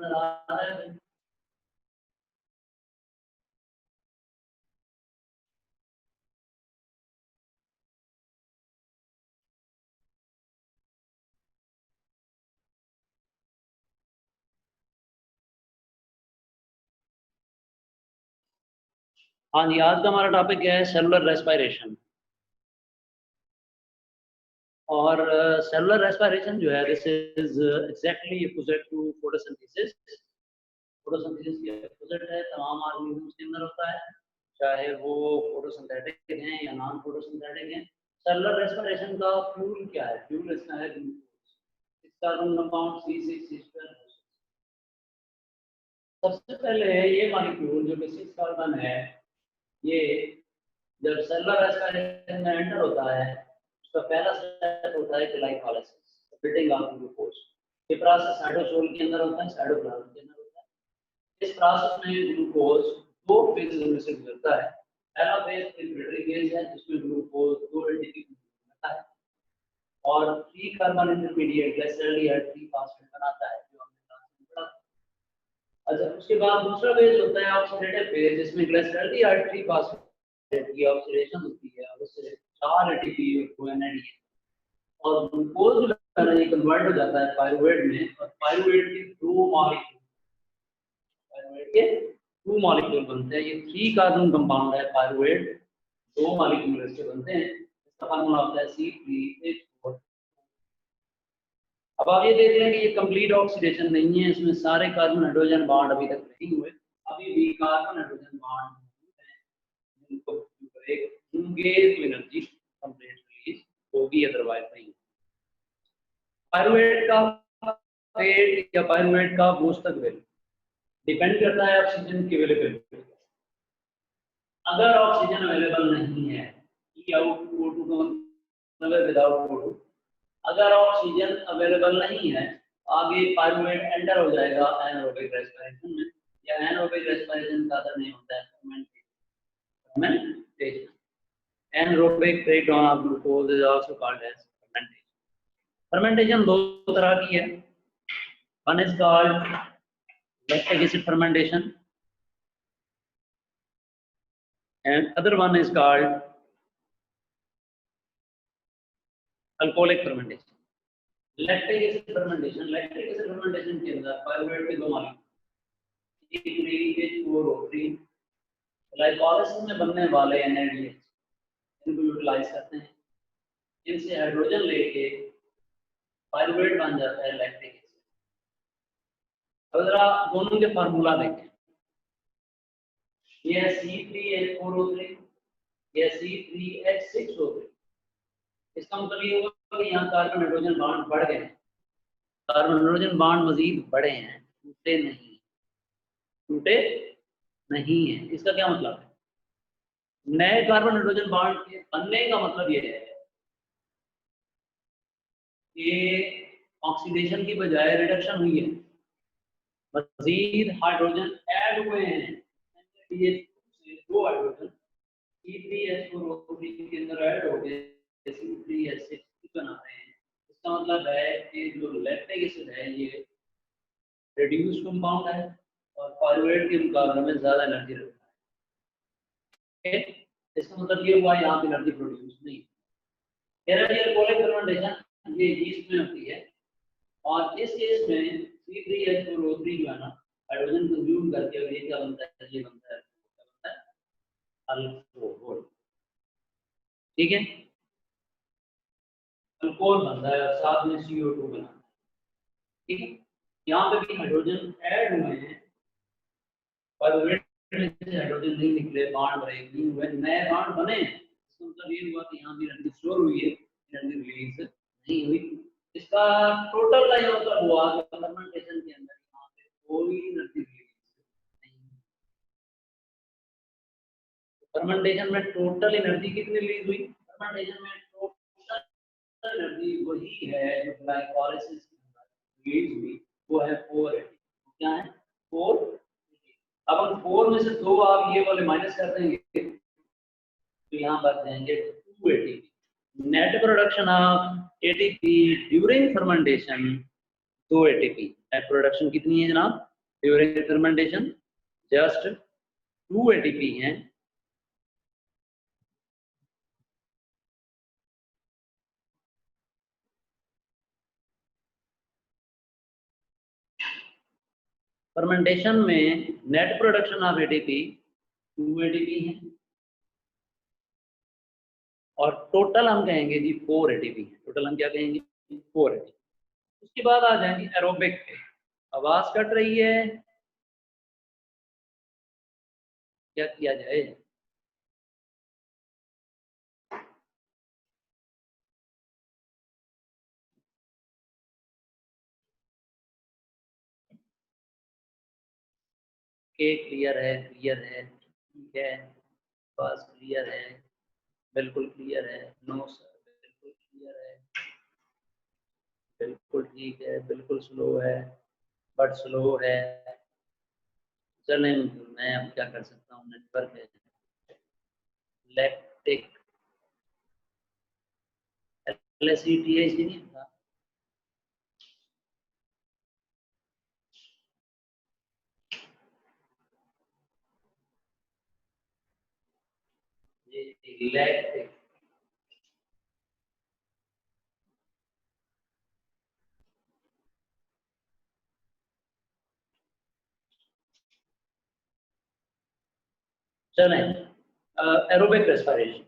नजर आ रहा है? हाँ जी, आज का हमारा टॉपिक क्या है? Cellular respiration. और सेलुलर रेस्पिरेशन जो है, this is exactly opposite to photosynthesis. Photosynthesis के अपोजिट है, तमाम ऑर्गेनिजम्स के अंदर होता है, चाहे वो फोटोसिंथेटिक हैं या नॉन फोटोसिंथेटिक हैं। सेलुलर रेस्पिरेशन का फ्यूल क्या है? फ्यूल इसका है ग्लूकोज। इसका कार्बन कंपाउंड C6H12। सबसे पहले ये मॉलिक्यूल जो कि 6 कार्बन है, ये जब सेलुलर रेस्पिरेशन में एंटर होता है, उसका पहला स्टेप होता है ग्लाइकोलाइसिस, स्प्लिटिंग ऑफ ग्लूकोज। ये प्रोसेस साइटोसोल के अंदर होता है, साइटोप्लाज्म के अंदर होता है। इस प्रोसेस में ग्लूकोज दो फेजेस में से गुजरता है। पहला फेज प्रिपरेटरी फेज है, जिसमें ग्लूकोज 2 एटीपी बनाता है और 3 कार्बन इंटरमीडिएट ग्लिसरॉल्डिहाइड 3 फॉस्फेट बनाता है, जो हमने क्लास में पढ़ा। अच्छा, उसके बाद दूसरा फेज होता है ऑक्सीडेटिव फेज, जिसमें ग्लिसरॉल्डिहाइड 3 फॉस्फेट की ऑक्सीडेशन होती है और उससे 4 एटीपी और NADH और ग्लूकोज जो है ये कन्वर्ट हो जाता है पाइरुवेट में, और पाइरुवेट के दो मॉलिक्यूल बनते हैं। ये 3 कार्बन कंपाउंड है पाइरुवेट, 2 मॉलिक्यूल इसके बनते हैं। इसका फार्मूला होता है C3H4। अब आप ये देख लें कि ये कंप्लीट ऑक्सीडेशन नहीं है, इसमें सारे कार्बन हाइड्रोजन बॉन्ड अभी तक नहीं हुए, अभी भी कार्बन हाइड्रोजन बॉन्ड मौजूद हैं, जिनको ब्रेक होंगे तो एनर्जी कंप्लीट रिलीज होगी, अदरवाइज नहीं। पाइरुवेट का फेट या पाइरुवेट का बोस्टन वैल्यू डिपेंड करता है ऑक्सीजन की अवेलेबिलिटी। अगर ऑक्सीजन अवेलेबल नहीं है, E out O2 का मतलब विदाउट O2, अगर ऑक्सीजन अवेलेबल नहीं है, आगे पाइरुवेट एंटर हो जाएगा एनारोबिक रेस्पिरेशन में, या एनारोबिक रेस्पिरेशन का अदर नेम होता है fermentation. Anaerobic breakdown of glucose is also called as fermentation. Fermentation दो तरह की है, one is called lactic acid fermentation and other one is called alcoholic fermentation. lactic acid fermentation के अंदर pyruvate के दो मॉलिक्यूल C3H4O3 ग्लाइकोलाइसिस में बनने वाले NADH इनको यूटिलाइज करते हैं, इनसे हाइड्रोजन लेके पाइरुवेट बन जाता है लैक्टिक एसिड। अब जरा दोनों के फार्मूला देखें, ये C3H4O3, ये C3H6O3। इसका मतलब ये हुआ कि यहाँ कार्बन हाइड्रोजन बॉन्ड बढ़ गए हैं, कार्बन हाइड्रोजन बॉन्ड मजीद बढ़े हैं, टूटे नहीं है। इसका क्या मतलब है? नए कार्बन हाइड्रोजन बॉन्ड के बनने का मतलब ये है कि ऑक्सीडेशन की बजाय रिडक्शन हुई है, मजीद हाइड्रोजन ऐड हुए हैं, दो हाइड्रोजन C3H4O3 के अंदर ऐड हो गए, C3H6 बना रहे हैं। इसका मतलब है कि जो लैक्टिक एसिड है ये रिड्यूस कंपाउंड है और पाइरुवेट के मुकाबले में ज्यादा एनर्जी रखता है। इसका मतलब ये हुआ यहाँ पे एनर्जी प्रोड्यूस नहीं। अल्कोहलिक फर्मेंटेशन ये यीस्ट में होती है और इस केस में C3H4O3 जो है ना, हाइड्रोजन कंज्यूम करके और ये क्या बनता है? ये बनता है अल्कोहल। ठीक है, अल्कोहल बनता है और साथ में CO2 बनता है। ठीक है, यहाँ पे भी हाइड्रोजन ऐड हुए हैं, पाइरुवेट में से हाइड्रोजन नहीं निकले, बॉन्ड ब्रेक नहीं हुए, नए बॉन्ड बने। इसका मतलब ये हुआ कि यहाँ भी एनर्जी स्टोर हुई है, एनर्जी रिलीज नहीं हुई। इसका टोटल का ये मतलब हुआ कि फर्मेंटेशन के अंदर यहाँ पे कोई एनर्जी रिलीज नहीं। फर्मेंटेशन में टोटल एनर्जी कितनी रिलीज हुई? फर्मेंटेशन में टोटल एनर्जी वही है जो ग्लाइकोलाइसिस के अंदर रिलीज हुई, वो है 4 ATP। क्या है? 4। अब हम 4 में से 2 आप ये वाले माइनस कर देंगे तो यहाँ बच जाएंगे 2 ATP। Net production of ATP during fermentation 2 ATP। Net production कितनी है जनाब? ड्यूरिंग फर्मेंटेशन जस्ट 2 एटीपी हैं फर्मेंटेशन में net production of ATP 2 ATP है और टोटल हम कहेंगे जी 4 एटीपी है। टोटल हम क्या कहेंगे 4 एटीपी। उसके बाद आ जाएंगे एरोबिक पे। आवाज कट रही है, क्या किया जाए? के क्लियर है, क्लियर है, ठीक है, बस क्लियर है, बिल्कुल क्लियर है। नो सर, बिल्कुल क्लियर है, बिल्कुल ठीक है, बिल्कुल स्लो है, बट स्लो है। चलें, मैं अब क्या कर सकता हूँ, नेटवर्क है। लैक्टिक LACTH नहीं था। ये लैक्टिक चलें, एरोबिक रेस्पिरेशन।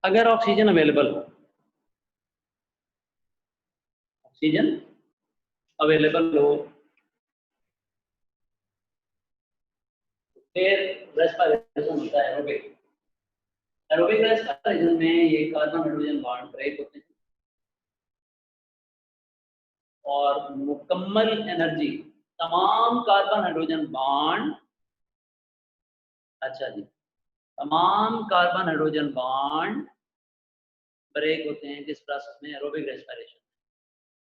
अगर ऑक्सीजन अवेलेबल हो, ऑक्सीजन अवेलेबल हो, फिर रेस्पिरेशन होता है एरोबिक। एरोबिक रेस्पिरेशन में ये कार्बन हाइड्रोजन बॉन्ड ब्रेक होते हैं और मुकम्मल एनर्जी तमाम कार्बन हाइड्रोजन बॉन्ड, अच्छा जी, तमाम कार्बन हाइड्रोजन बॉन्ड ब्रेक होते हैं किस प्रोसेस में? Aerobic respiration.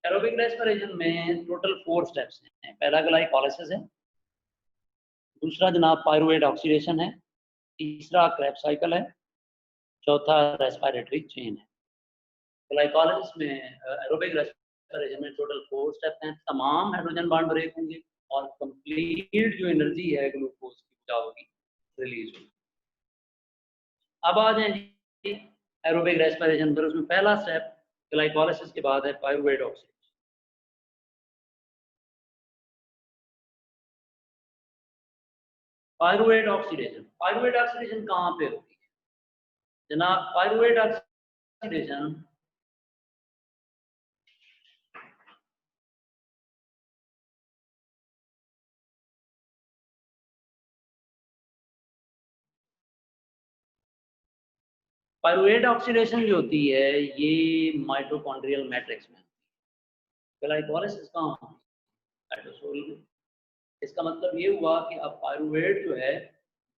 एरोबिक रेस्पिरेशन में टोटल 4 स्टेप्स हैं। पहला ग्लाइकोलाइसिस है, दूसरा जनाब पायरुवेट ऑक्सीडेशन है, तीसरा क्रेब्स साइकिल है, चौथा रेस्पिरेटरी चेन है। ग्लाइकोलाइसिस में एरोबिक रेस्पिरेशन में टोटल 4 स्टेप हैं। तमाम हाइड्रोजन बॉन्ड ब्रेक होंगे और कंप्लीट जो एनर्जी है ग्लूकोज की क्या होगी? रिलीज होगी। अब आ जाए जी एरोबिक रेस्पिरेशन पर। उसमें पहला स्टेप ग्लाइकोलाइसिस के बाद है pyruvate oxidation. Pyruvate oxidation, pyruvate oxidation कहाँ पे होती है जनाब? पायरुवेट ऑक्सीडेशन पायरुवेट ऑक्सीडेशन जो होती है ये माइटोकॉन्ड्रियल मैट्रिक्स में। ग्लाइकोलाइसिस कहाँ होती है? साइटोसोल में। इसका मतलब ये हुआ कि अब पायरुवेट जो है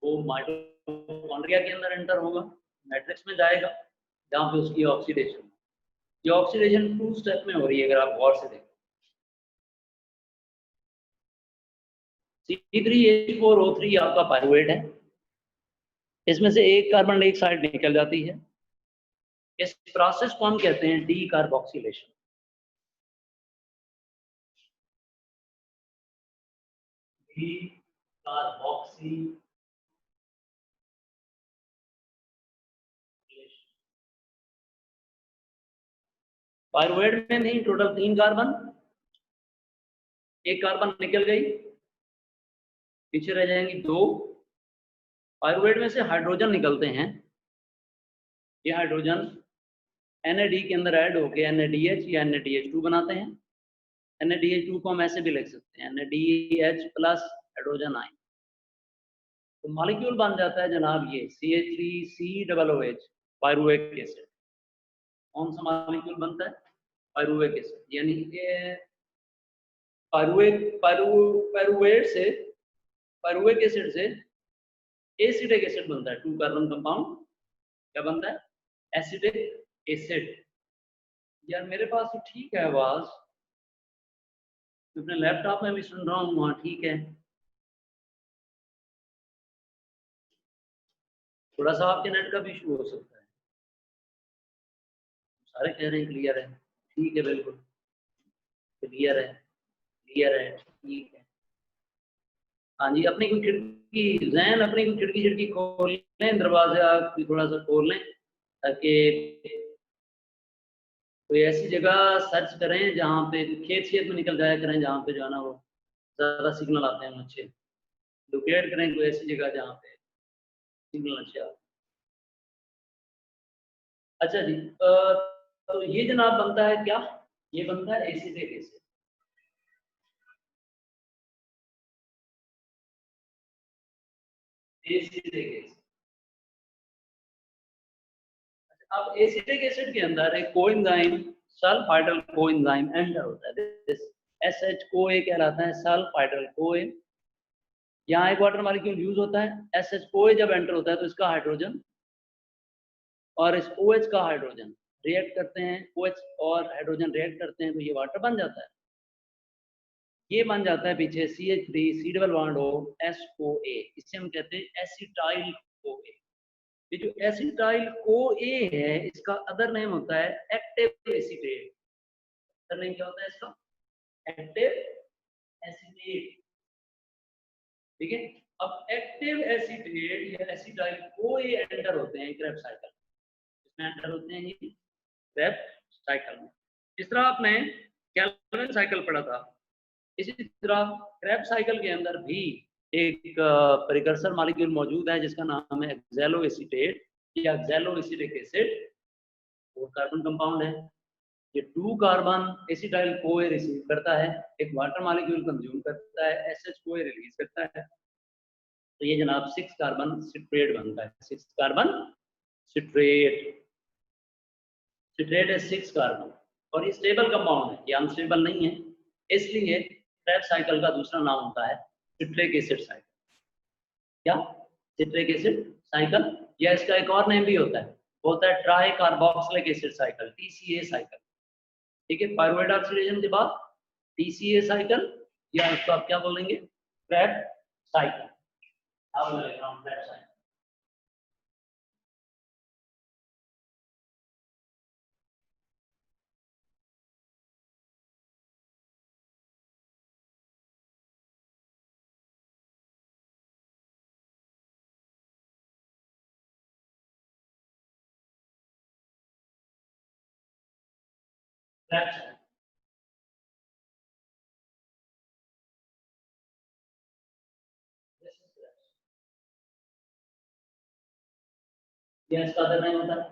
वो माइटोकॉन्ड्रिया के अंदर एंटर होगा, मैट्रिक्स में जाएगा, जहाँ पे उसकी ऑक्सीडेशन। ये ऑक्सीडेशन 2 स्टेप में हो रही है अगर आप गौर से देखें। C3H4O3 आपका पायरुवेट है, इसमें से एक कार्बन एक साइड निकल जाती है। इस प्रोसेस को हम कहते हैं D carboxylation. D carboxylation. Pyruvate में नहीं, टोटल 3 कार्बन, एक कार्बन निकल गई, पीछे रह जाएंगी 2। पायरुवेट में से हाइड्रोजन निकलते हैं, ये हाइड्रोजन NAD के अंदर ऐड होके NADH या NADH2 बनाते हैं। NADH2 को हम ऐसे भी लिख सकते हैं NADH प्लस हाइड्रोजन आयन। तो मॉलिक्यूल बन जाता है जनाब ये CH3COOH पायरुवेट एसिड। कौन सा मॉलिक्यूल बनता है? Pyruvate acid. यानी कि पायरुवेट से, पायरुवेट एसिड से एसिडिक एसिड बनता है। 2 कार्बन कंपाउंड क्या बनता है? Acidic acid. यार मेरे पास तो ठीक है आवाज, मैं अपने लैपटॉप में भी सुन रहा हूँ, वहाँ ठीक है। थोड़ा सा आपके नेट का भी इशू हो सकता है। सारे कह रहे हैं क्लियर है, ठीक है, बिल्कुल क्लियर है। क्लियर है, ठीक है। हाँ जी, अपनी कोई खिड़की जैन, अपनी कोई खिड़की खोल लें, दरवाजा थोड़ा सा खोल लें, ताकि कोई ऐसी जगह सर्च करें जहाँ पे खेत में निकल जाया करें, जहाँ पे जो है ना वो ज़्यादा सिग्नल आते हैं अच्छे। लोकेट करें कोई ऐसी जगह जहाँ पे सिग्नल अच्छे आते हैं। अच्छा जी, तो ये जनाब बनता है क्या? ये बनता है एसिटिक एसिड। Acetic acid. अब एसिटिक एसिड के अंदर एक कोएंजाइम, सल्फाइडल कोएंजाइम एंटर होता है। दिस SH-CoA कहलाता है, सल्फाइडल कोए। यहाँ एक वाटर मॉलिक्यूल यूज होता है, SH-CoA जब एंटर होता है तो इसका हाइड्रोजन और इस OH का हाइड्रोजन रिएक्ट करते हैं, OH और हाइड्रोजन रिएक्ट करते हैं तो ये वाटर बन जाता है। ये बन जाता है पीछे CH3 C double bond O SOA, इसे हम कहते हैं एसिटाइल CoA। ये जो एसिटाइल CoA है, इसका अदर नेम होता है एक्टिव एसीटेट। अदर नेम क्या होता है इसका? Active acetate. ठीक है। अब एक्टिव एसीटेट या एसिटाइल CoA एंटर होते हैं क्रेब्स साइकिल। इसमें एंटर होते हैं ये क्रेब्स साइकिल में। जिस तरह आपने केल्विन साइकिल पढ़ा था, इसी तरह क्रेब्स साइकिल के अंदर भी एक प्रिकर्सर मॉलिक्यूल मौजूद है जिसका नाम है एक्सेलोएसीटेट या एक्सेलोएसिटिक एसिड। वो कार्बन कंपाउंड है। ये 2 कार्बन एसिटाइल CoA रिसीव करता है, एक वाटर मॉलिक्यूल कंज्यूम करता है, SH-CoA रिलीज करता है, तो ये जनाब 6 कार्बन सिट्रेट बनता है। 6 कार्बन सिट्रेट। सिट्रेट है 6 कार्बन और ये स्टेबल कंपाउंड है, ये अनस्टेबल नहीं है, इसलिए क्रेब्स साइकिल का दूसरा नाम होता है सिट्रिक एसिड साइकिल। क्या? सिट्रिक एसिड साइकिल, या इसका एक और नेम भी होता है, वो होता है try carboxylic acid cycle, TCA cycle. ठीक है, पायरुवेट ऑक्सीडेशन के बाद TCA साइकिल, या इसको आप क्या बोलेंगे? Krebs cycle. अब मैं लिख रहा हूं क्रेब्स साइकिल। Krebs cycle. या इसका अदर नेम होता है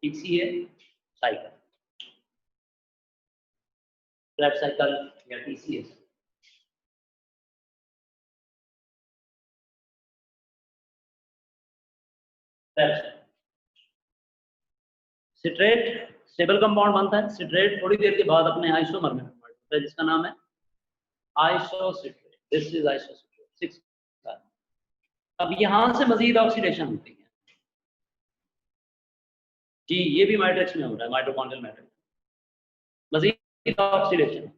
TCA साइकिल, क्रेब्स साइकिल या TCA। सिट्रेट स्टेबल कंपाउंड बनता है। सिट्रेट थोड़ी देर के बाद अपने आइसोमर में कन्वर्ट होता है जिसका नाम है isocitrate. This is isocitrate 6 carbon. अब यहां से मजीद ऑक्सीडेशन होती है जी, ये भी मैट्रिक्स में हो रहा है, माइटोकॉन्ड्रियल मैट्रिक्स। मजीद ऑक्सीडेशन,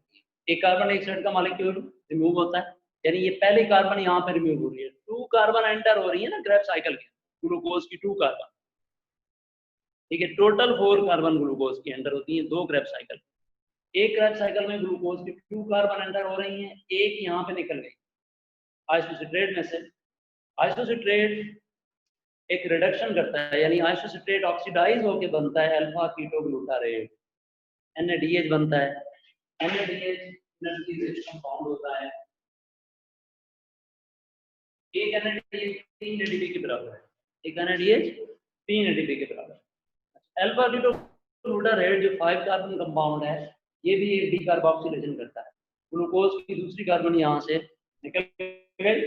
एक कार्बन डाइऑक्साइड का मॉलिक्यूल रिमूव होता है, यानी ये पहली कार्बन यहाँ पे रिमूव हो रही है। 2 कार्बन एंटर हो रही है ना क्रेब्स साइकिल के, ग्लूकोज की 2 कार्बन। ठीक है, टोटल 4 कार्बन ग्लूकोज की एंटर होती है 2 क्रेब्स साइकिल। एक क्रेब्स साइकिल में ग्लूकोज की 2 कार्बन एंटर हो रही हैं, एक यहाँ पे निकल गई आइसोसिट्रेट में से। आइसोसिट्रेट एक रिडक्शन करता है, यानी आइसोसिट्रेट ऑक्सीडाइज होकर बनता है अल्फा कीटोग्लूटारेट, NADH बनता है। NADH एनर्जी रिच कंपाउंड होता है। एक NADH 3 ADP के बराबर है, एक NADH 3 ADP के बराबर है। अल्फा कीटोग्लूटारेट जो 5 कार्बन कंपाउंड है, ये भी एक डीकार्बोक्सिलेशन करता है। ग्लूकोज की दूसरी कार्बन यहाँ से निकल गई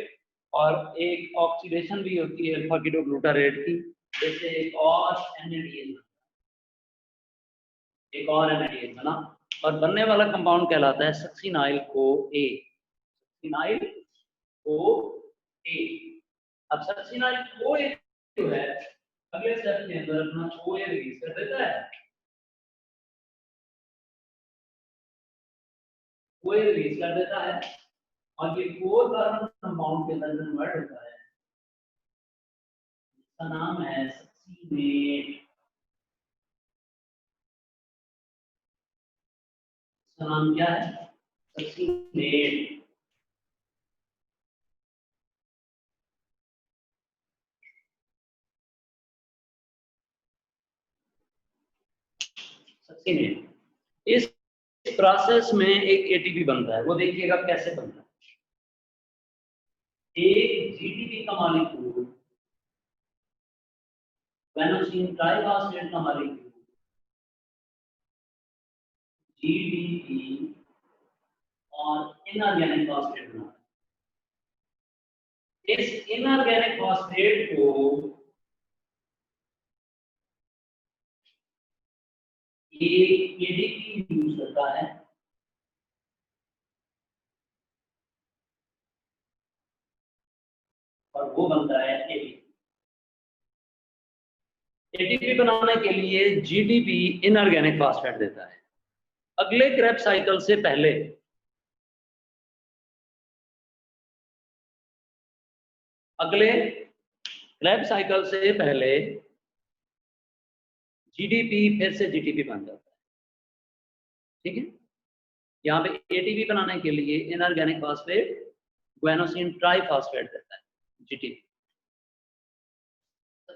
और एक ऑक्सीडेशन भी होती है अल्फा कीटोग्लूटारेट की, जैसे एक और NADH बना और बनने वाला कंपाउंड कहलाता है सक्सिनाइल CoA। Succinyl CoA। अब सक्सिनाइल CoA जो है अगले स्टेप के अंदर अपना OA रिलीज कर देता है। OA रिलीज कर देता है और ये 4 कार्बन कंपाउंड के अंदर कन्वर्ट होता है, इसका नाम है सक्सीनेट। इसका नाम क्या है? Succinate, succinate. इस प्रोसेस में एक एटीपी बनता है, वो देखिएगा कैसे बनता है। एक जीटीपी का मॉलिक्यूल, वेनोसिन ट्राइफॉस्फेट का मॉलिक्यूल जीडीपी और इनऑर्गेनिक फॉस्फेट बनाता है। इस इनऑर्गेनिक फॉस्फेट को एक एडीपी यूज करता है, और वो बनता है एटीपी। एटीपी बनाने के लिए जीडीपी इनऑर्गेनिक फॉस्फेट देता है। अगले क्रेब साइकिल से पहले जीडीपी फिर से जीटीपी बन जाता है। ठीक है, यहाँ पे एटीपी बनाने के लिए इनऑर्गेनिक फॉस्फेट गुआनोसिन ट्राइफॉस्फेट देता है, जीटीपी।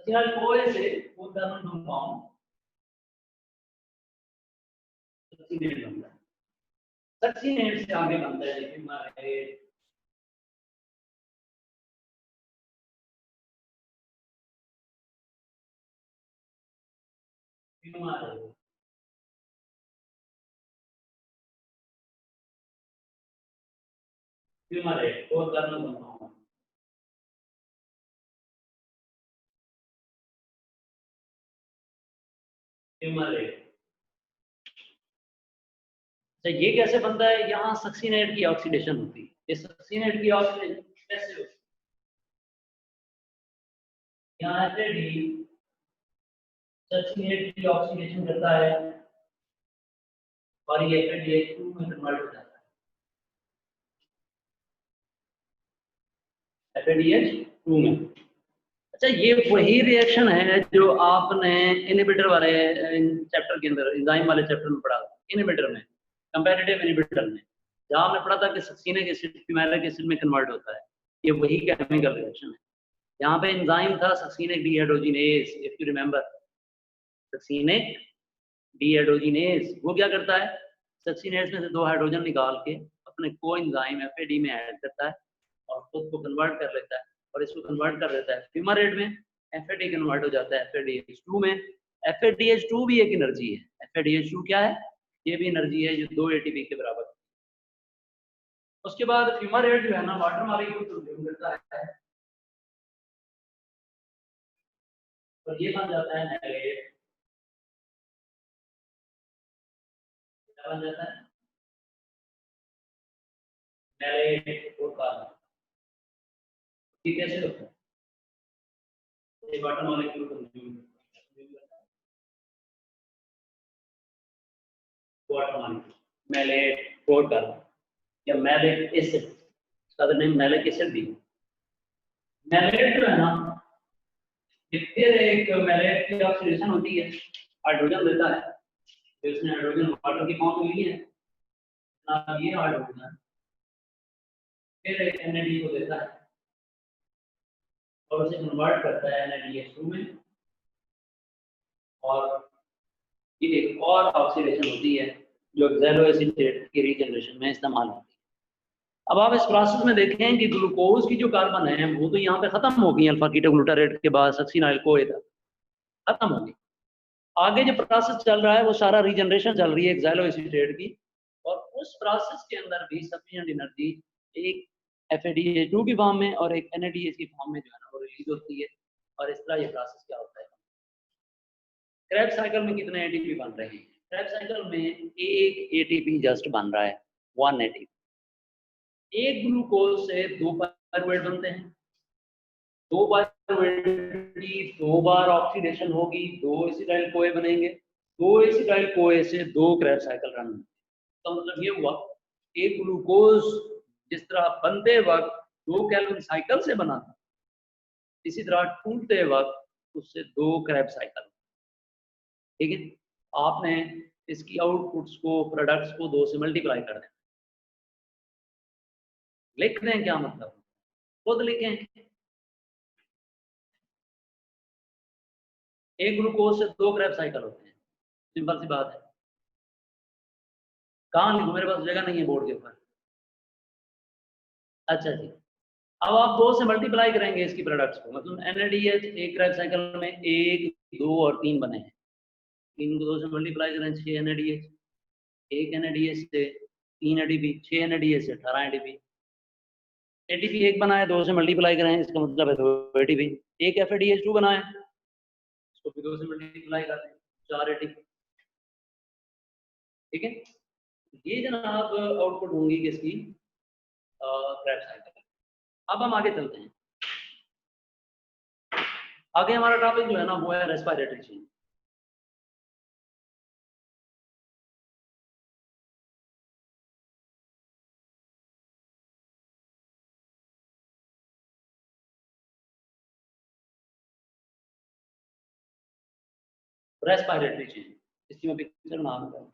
COA से वो कार्बन कंपाउंड सक्सीनेट बनता है। सक्सीनेट से आगे बनता है फ्यूमारेट, फ्यूमारेट और कार्बन कंपाउंड, फ्यूमारेट। तो ये कैसे बनता है? यहाँ सक्सीनेट की ऑक्सीडेशन होती है। ये सक्सीनेट की ऑक्सीडेशन कैसे होती है? यहाँ एफएडी सक्सीनेट की ऑक्सीडेशन करता है और ये FADH2 में कन्वर्ट हो जाता है, FADH2 में। अच्छा, ये वही रिएक्शन है जो आपने इनहिबिटर वाले चैप्टर के अंदर, एंजाइम वाले चैप्टर में पढ़ा, इनहिबिटर में, कंपैरेटिव इनहिबिटर में, जहाँ हमने पढ़ा था कि सक्सीनिक एसिड फ्यूमेरिक एसिड में कन्वर्ट होता है। ये वही केमिकल रिएक्शन है। यहाँ पे एंजाइम था succinic dehydrogenase, if you remember, succinic dehydrogenase. वो क्या करता है? सक्सीनेज में से 2 हाइड्रोजन निकाल के अपने कोएंजाइम FAD में ऐड करता है और खुद को कन्वर्ट कर लेता है, और इसको कन्वर्ट कर देता है फ्यूमारेट में। FAD कन्वर्ट हो जाता है FADH2 में। FADH2 भी एक एनर्जी है। FADH2 क्या है? ये भी एनर्जी है जो 2 ATP के बराबर है। उसके बाद फ्यूमारेट जो है ना, वाटर मॉलिक्यूल कंज्यूम करता है और ये बन जाता है मैलेट। क्या बन जाता है? मैलेट और कार्बन। ये कैसे होता है? ये वाटर मॉलिक्यूल कंज्यूम करता है, वाटर मॉलिक्यूल, मैलेट और कार्बन या मैलिक एसिड, इसका नेम मैलिक एसिड भी। मैलेट जो है ना, फिर एक मैलेट की ऑक्सीडेशन होती है, हाइड्रोजन देता है, तो इसने हाइड्रोजन वाटर की फॉर्म में ली है ना, ये हाइड्रोजन फिर एक NAD को देता है और उसे कन्वर्ट करता है NADH2 में, और ये एक और ऑक्सीडेशन होती है जो एक्सेलोएसिटेट की रीजनरेशन में इस्तेमाल होती है। अब आप इस प्रोसेस में देखें कि ग्लूकोज की जो कार्बन है वो तो यहाँ पे खत्म हो गई, अल्फा कीटोग्लूटारेट के बाद सक्सीनाइल CoA तक खत्म हो गई। आगे जो प्रोसेस चल रहा है वो सारा रीजनरेशन चल रही है एक्सेलोएसिटेट की, और उस प्रोसेस के अंदर भी सफिशिएंट एनर्जी एक FADH2 की फॉर्म में और एक NADH की फॉर्म में जो है ना वो रिलीज होती है, और इस तरह ये प्रोसेस क्या होता है। क्रैब साइकिल में कितने ATP बन रहे हैं? क्रैब साइकिल में एक ATP जस्ट बन रहा है, 1 ATP। एक ग्लूकोज से 2 पायरुवेट बनते हैं, 2 पायरुवेट की 2 बार ऑक्सीडेशन होगी, 2 एसिटाइल CoA बनेंगे, 2 एसिटाइल CoA से 2 क्रैब साइकिल रन होंगे। तो मतलब ये हुआ, एक ग्लूकोज जिस तरह बनते वक्त 2 केल्विन साइकिल से बना था, इसी तरह टूटते वक्त उससे 2 क्रैब साइकिल। ठीक है, आपने इसकी आउटपुट्स को, प्रोडक्ट्स को 2 से मल्टीप्लाई कर देना। लिख दें क्या मतलब, खुद लिखें। एक ग्लूकोज से 2 क्रेब साइकिल होते हैं, सिंपल सी बात है। कहाँ लिखूं, मेरे पास जगह नहीं है बोर्ड के ऊपर। अच्छा जी, अब आप 2 से मल्टीप्लाई करेंगे इसकी प्रोडक्ट्स को, मतलब NADH एक क्रेब साइकिल में 1, 2 और 3 बने हैं, 3 को 2 से मल्टीप्लाई करें 6 NADH, 1 NADH से 3 ADP, 6 NADH से 18 ADP। ATP एक बना है, 2 से मल्टीप्लाई करें, इसका मतलब है 2 ATP। एक FADH2 बना है, इसको भी 2 से मल्टीप्लाई करें, 4 ATP। ठीक है, ये जनाब आउटपुट होंगी किसकी, क्रेब साइकिल। अब हम आगे चलते हैं। आगे हमारा टॉपिक जो है ना वो है रेस्पिरेटरी चेन। रेस्पिरेटरी चेन, इसकी मैं पिक्चर बना दूंगा।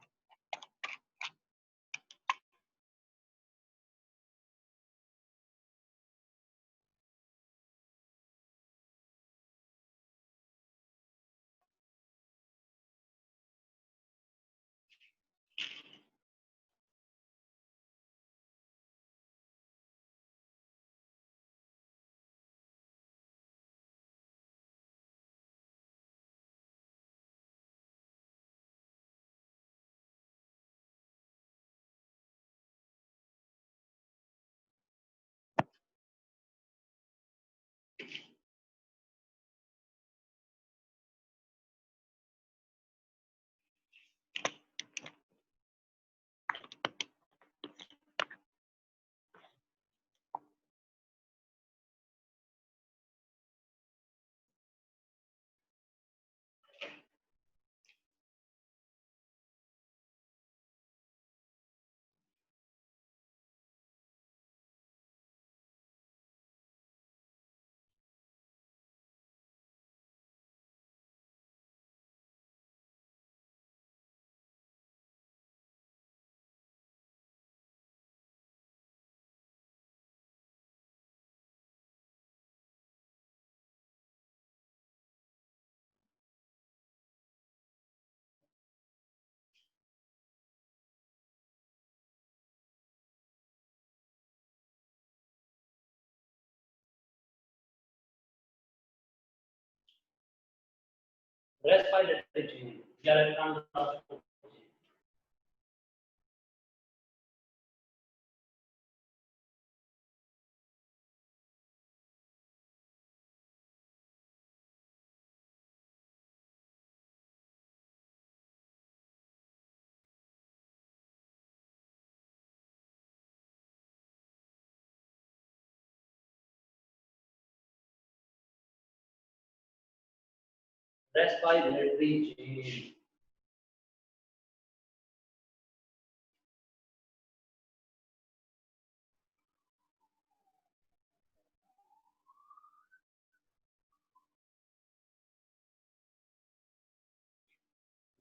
रेस्पिरेटरी चेन या electron respiratory chain.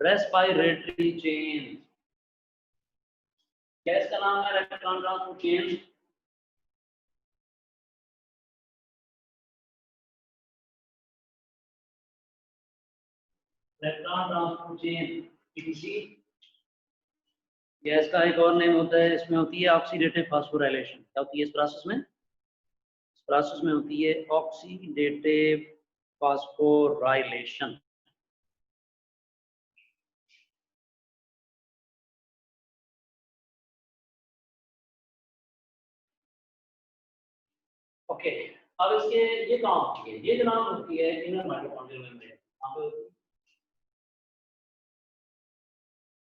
Respiratory chain, gas का नाम है electron transport chain. Electron transport chain ETC। Gas का एक और नेम होता है, इसमें होती है ऑक्सीडेटिव फास्फोराइलेशन। क्या होती है इस प्रोसेस में? इस प्रोसेस में होती है ऑक्सीडेटिव फास्फोराइलेशन। ओके, अब इसके ये कहाँ होती है? ये जनाब होती है इनर माइटोकॉन्ड्रियल मेम्ब्रेन। कहाँ पे होती है?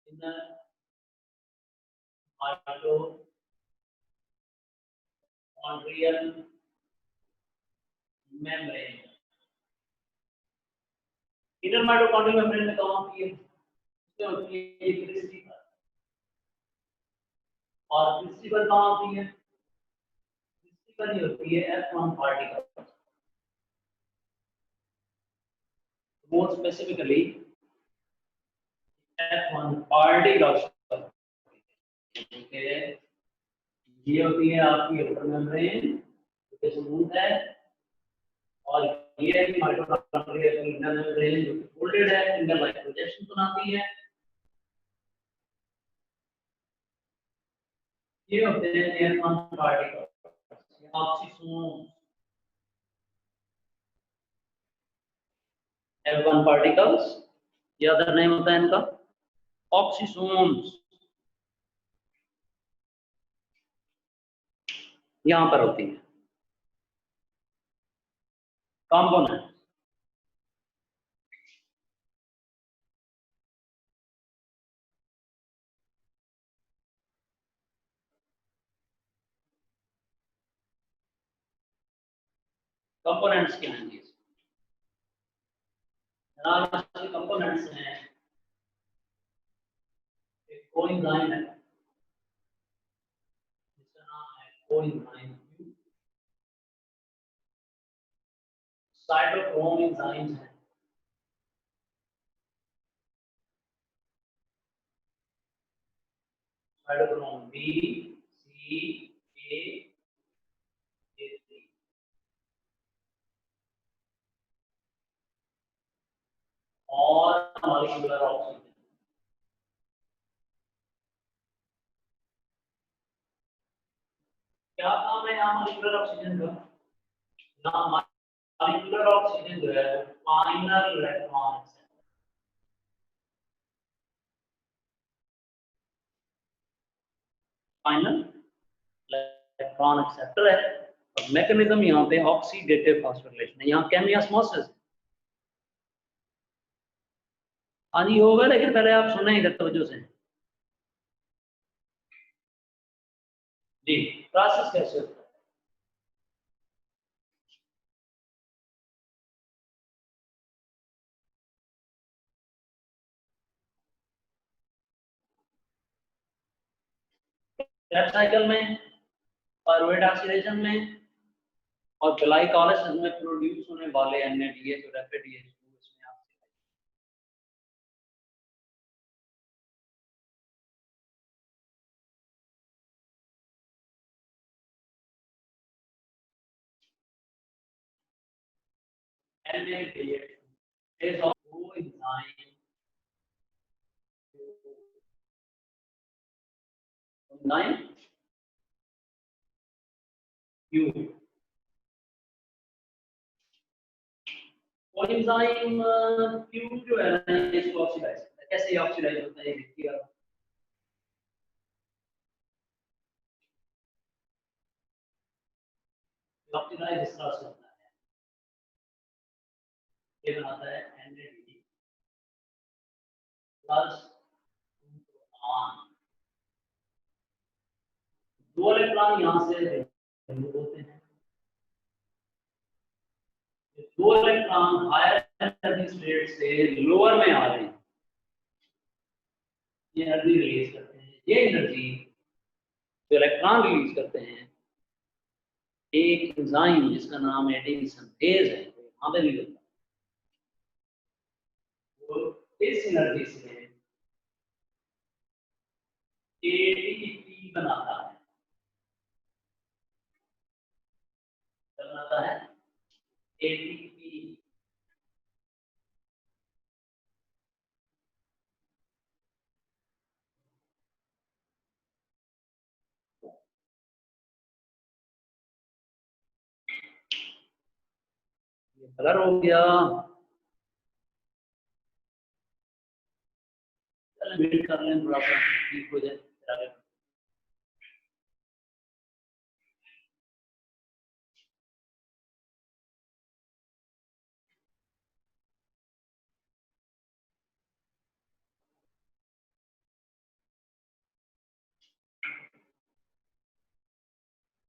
Inner mitochondrial membrane. Inner mitochondrial membrane में कहाँ होती है? इसमें होती है ये क्रिस्टल। और क्रिस्टल कहाँ होती है? क्रिस्टल ही होती है F1 particle. More specifically F1 particles, okay, ये होती है आपकी आउटर मेम्ब्रेन जो स्मूथ है, और ये माइटोकॉन्ड्रिया की इंटर मेम्ब्रेन जो फोल्डेड है, इंटर लाइक प्रोजेक्शन बनाती है। ये होते हैं airborne particles, oxysome. Airborne particles, ये अदर नेम होता है इनका ऑक्सीसोम्स, यहाँ पर होती है कंपोनेंट। कंपोनेंट्स क्या हैं ये? कंपोनेंट्स हैं, एक कोएंजाइम है जिसका नाम है कोएंजाइम, साइटोक्रोम एंजाइम्स हैं, साइटोक्रोम बी, सी, ए, ए3, और मॉलिक्यूलर ऑक्सीजन। क्या काम है यहाँ मॉलिक्यूलर ऑक्सीजन का? ना, मॉलिक्यूलर ऑक्सीजन जो है final electron, final electron acceptor है। और मैकेनिज्म यहाँ पे ऑक्सीडेटिव फॉस्फोरिलेशन है, यहाँ केमियोस्मोसिस। हाँ जी होगा, लेकिन पहले आप सुने इधर तवज्जो से। जी, प्रोसेस कैसे होता है? क्रेब्स साइकिल में, पायरुवेट ऑक्सीडेशन में, और ग्लाइकोलाइसिस में प्रोड्यूस होने वाले NADH और FADH इसमें आप NADH is of coenzyme Q। Coenzyme Q जो है ना, इसको ऑक्सीडाइज करता है। कैसे ऑक्सीडाइज होता है ये देखिए आप। ऑक्सीडाइज इस तरह से होता है, ये बनाता है NADH प्लस आन, दो इलेक्ट्रॉन यहाँ से रिमूव होते हैं, दो इलेक्ट्रॉन हायर एनर्जी स्टेट से लोअर में आ रहे हैं, ये एनर्जी रिलीज करते हैं। ये एनर्जी जो इलेक्ट्रॉन रिलीज करते हैं, एक एंजाइम जिसका नाम एटीपी सिंथेज है वहां पे भी होता है, वो इस एनर्जी से एटीपी बनाता है, बनाता है एटीपी। ये कलर हो गया, चलो वेट कर लें थोड़ा सा ठीक हो जाए फिर आगे।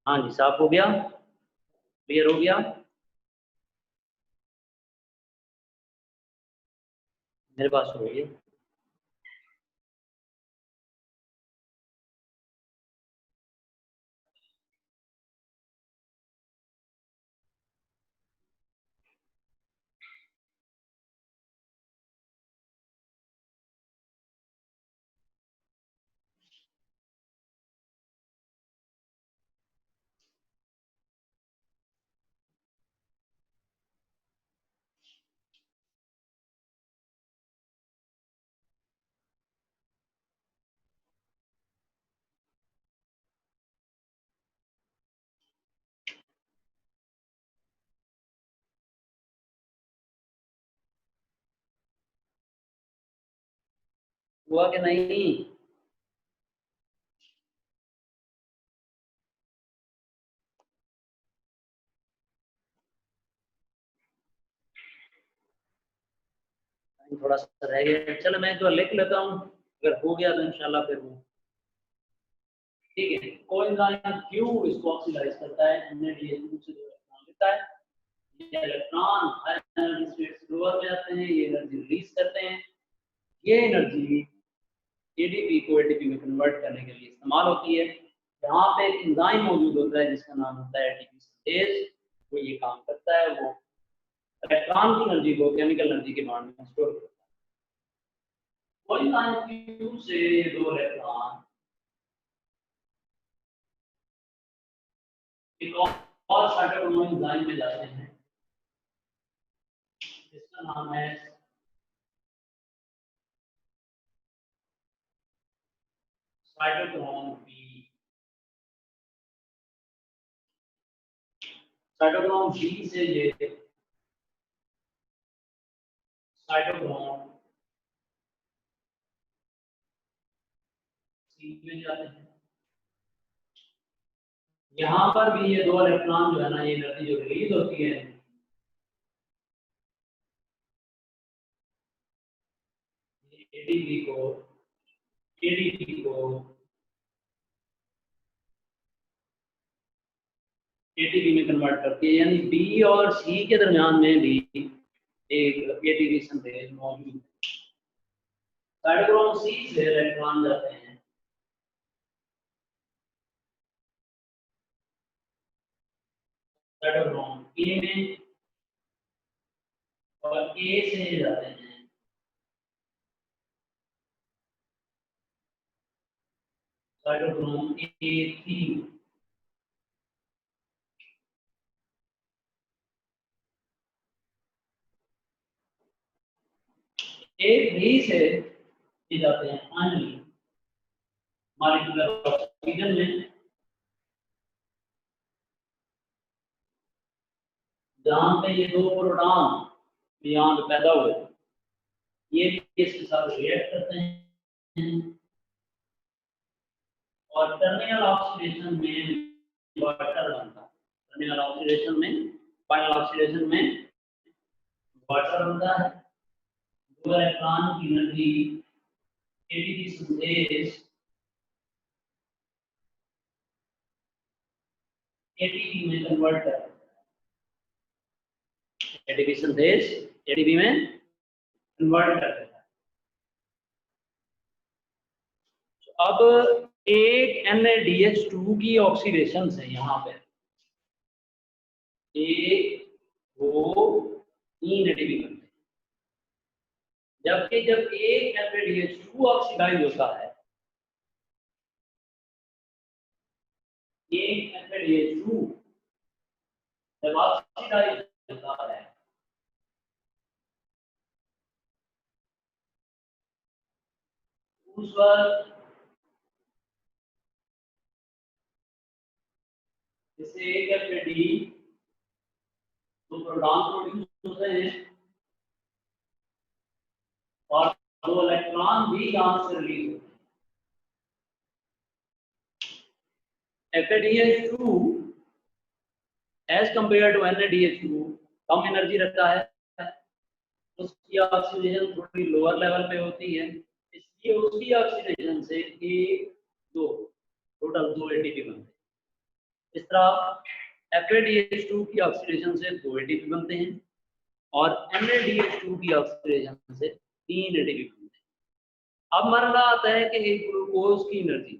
हाँ जी, साफ हो गया, क्लियर हो गया, मेरे पास हो गया। हुआ कि नहीं? थोड़ा सा रह गया, चलो मैं तो लिख लेता हूँ, अगर हो गया तो इंशाल्लाह फिर वो ठीक है। कोएंजाइम क्यू इसको ऑक्सीडाइज करता है, NADH2 से जो इलेक्ट्रॉन लेता है, ये इलेक्ट्रॉन हाई एनर्जी स्टेट से लोअर में जाते हैं, ये एनर्जी रिलीज करते हैं। ये एनर्जी ADP को ATP में कन्वर्ट करने के लिए इस्तेमाल होती है। यहाँ पे एक एंजाइम मौजूद होता है जिसका नाम होता है ATP सिंथेज, वो ये काम करता है, वो इलेक्ट्रॉन की एनर्जी को केमिकल एनर्जी के फॉर्म में स्टोर करता है। कोएंजाइम क्यू से ये दो इलेक्ट्रॉन एक और साइटोक्रोम एंजाइम में जाते हैं जिसका नाम है साइटोक्रोम बी। साइटोक्रोम बी से ये साइटोक्रोम सी में जाते हैं। यहाँ पर भी ये दो इलेक्ट्रॉन जो है ना, ये एनर्जी जो रिलीज होती है एटीपी को एटीपी में कन्वर्ट करती है, यानी बी और सी के दरमियान में भी एक एटीपी सिंथेज मौजूद है। साइटोक्रोम सी से इलेक्ट्रॉन जाते हैं साइटोक्रोम ए में, और ए से जाते हैं साइटोक्रोम A3। A3 से ये जाते हैं फाइनली मॉलिक्यूलर ऑक्सीजन में, जहां पे ये दो प्रोटॉन यहाँ पे पैदा हुए, ये भी इसके साथ रिएक्ट करते हैं और टर्मिनल ऑक्सीडेशन में वाटर बनता है। टर्मिनल ऑक्सीडेशन में, फाइनल ऑक्सीडेशन में वाटर बनता है। दो इलेक्ट्रॉन की एनर्जी एटीपी सिंथेज एटीपी में कन्वर्ट करता है। एटीपी सिंथेज एटीपी में कन्वर्ट कर देता है। अब एक NADH2 की ऑक्सीडेशन से यहाँ पे एक, दो, तीन एटीपी बनते हैं, जबकि जब एक NADH2 ऑक्सीडाइज होता है, एक NADH2 जब ऑक्सीडाइज होता है उस वक्त जैसे एक एफएडी तो प्रोटॉन प्रोड्यूस होते हैं और दो इलेक्ट्रॉन भी यहां से रिलीज होते हैं। FADH2 as compare to NADH2 कम एनर्जी रखता है, उसकी ऑक्सीडेशन थोड़ी लोअर लेवल पे होती है, इसलिए उसकी ऑक्सीडेशन से एक, दो, टोटल दो एटीपी बनते हैं। इस तरह FADH2 की ऑक्सीडेशन से दो एटीपी बनते हैं और NADH2 की ऑक्सीडेशन से तीन एटीपी बनते हैं। अब मरना आता है कि एक ग्लूकोज की एनर्जी